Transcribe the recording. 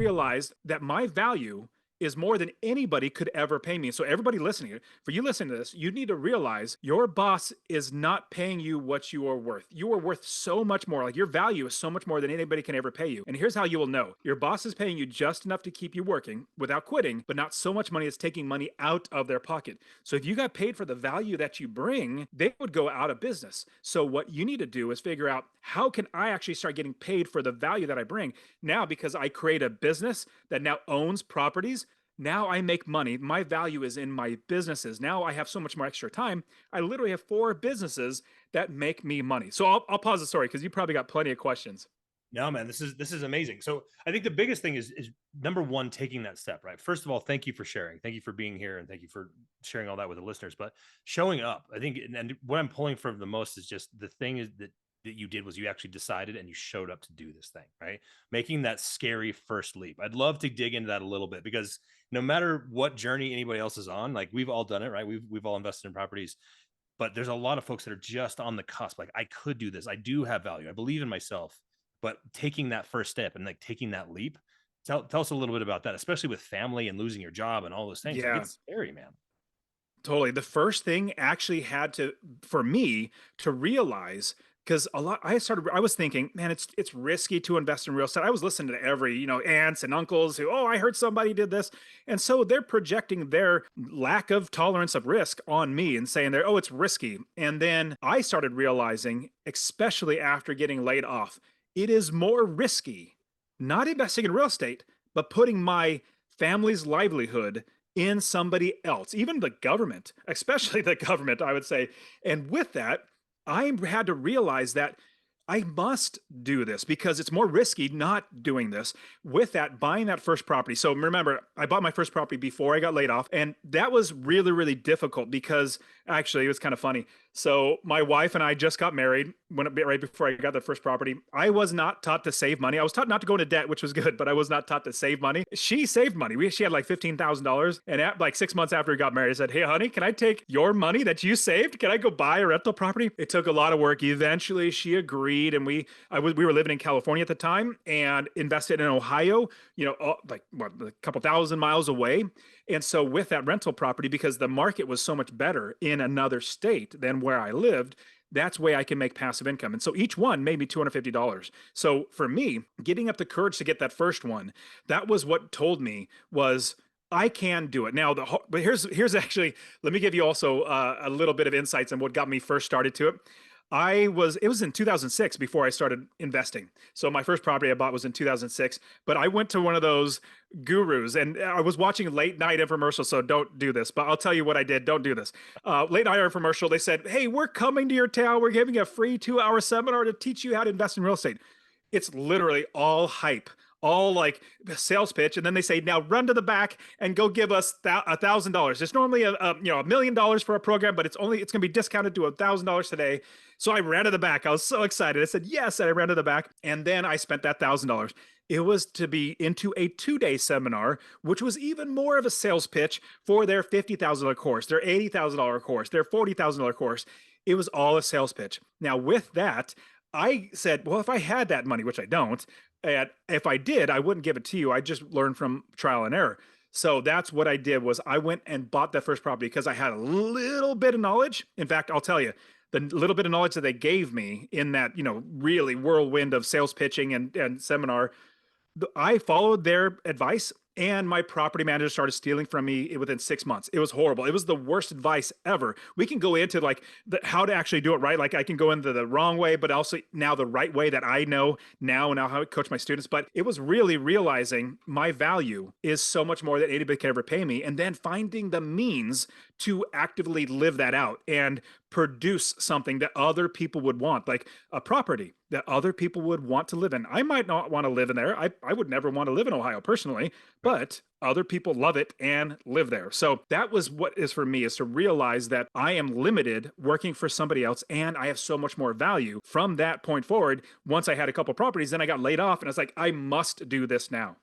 realized that my value is more than anybody could ever pay me. So everybody listening, for you listening to this, you need to realize your boss is not paying you what you are worth. You are worth so much more. Like your value is so much more than anybody can ever pay you. And here's how you will know. Your boss is paying you just enough to keep you working without quitting, but not so much money as taking money out of their pocket. So if you got paid for the value that you bring, they would go out of business. So what you need to do is figure out, how can I actually start getting paid for the value that I bring? Now, because I create a business that now owns properties, now I make money. My value is in my businesses. Now I have so much more extra time. I literally have 4 businesses that make me money. So I'll pause the story because you probably got plenty of questions. No, man, this is amazing. So I think the biggest thing is number one, taking that step, right? First of all, thank you for sharing. Thank you for being here and thank you for sharing all that with the listeners. But showing up, I think, and what I'm pulling from the most is just the thing is that you did was you actually decided and you showed up to do this thing, right? Making that scary first leap. I'd love to dig into that a little bit because no matter what journey anybody else is on, like we've all done it, right? We've all invested in properties, but there's a lot of folks that are just on the cusp. Like I could do this. I do have value. I believe in myself, but taking that first step and like taking that leap, tell us a little bit about that, especially with family and losing your job and all those things. Like Yeah. it's scary, man. Totally. The first thing actually had to, for me, to realize, because I was thinking, man, it's risky to invest in real estate. I was listening to every, aunts and uncles who, oh, I heard somebody did this. And so they're projecting their lack of tolerance of risk on me and saying oh, it's risky. And then I started realizing, especially after getting laid off, it is more risky not investing in real estate, but putting my family's livelihood in somebody else, even the government, especially the government, I would say. And with that, I had to realize that I must do this because it's more risky not doing this. With that, buying that first property. So remember, I bought my first property before I got laid off, and that was really, really difficult because actually it was kind of funny. So my wife and I just got married right before I got the first property. I was not taught to save money. I was taught not to go into debt, which was good, but I was not taught to save money. She saved money. She had like $15,000, and at like 6 months after we got married, I said, "Hey, honey, can I take your money that you saved? Can I go buy a rental property?" It took a lot of work. Eventually, she agreed, and we were living in California at the time and invested in Ohio. Like what, a couple thousand miles away. And so with that rental property, because the market was so much better in another state than where I lived, that's way I can make passive income. And so each one made me $250. So for me, getting up the courage to get that first one, that was what told me was I can do it. Now, but here's actually, let me give you also a little bit of insights on what got me first started to it. It was in 2006 before I started investing. So my first property I bought was in 2006, but I went to one of those gurus and I was watching late night infomercials. So don't do this, but I'll tell you what I did. Don't do this. Late night infomercial. They said, "Hey, we're coming to your town. We're giving a free 2-hour seminar to teach you how to invest in real estate." It's literally all hype, all like sales pitch, and then they say, "Now run to the back and go give us $1,000." It's normally $1 million for a program, but it's going to be discounted to $1,000 today. So I ran to the back. I was so excited. I said yes, and I ran to the back, and then I spent that $1,000. It was to be into a 2-day seminar, which was even more of a sales pitch for their $50,000 course, their $80,000 course, their $40,000 course. It was all a sales pitch. Now with that, I said, well, if I had that money, which I don't, and if I did, I wouldn't give it to you. I just learned from trial and error. So that's what I did was I went and bought that first property because I had a little bit of knowledge. In fact, I'll tell you, the little bit of knowledge that they gave me in that, really whirlwind of sales pitching and seminar, I followed their advice and my property manager started stealing from me within 6 months. It was horrible. It was the worst advice ever. We can go into like how to actually do it right. Like I can go into the wrong way, but also now the right way that I know now and now how to coach my students. But it was really realizing my value is so much more than anybody can ever pay me. And then finding the means to actively live that out and produce something that other people would want, like a property that other people would want to live in. I might not want to live in there. I would never want to live in Ohio personally, but other people love it and live there. So that was what is for me, is to realize that I am limited working for somebody else and I have so much more value from that point forward. Once I had a couple properties, then I got laid off and I was like, I must do this now.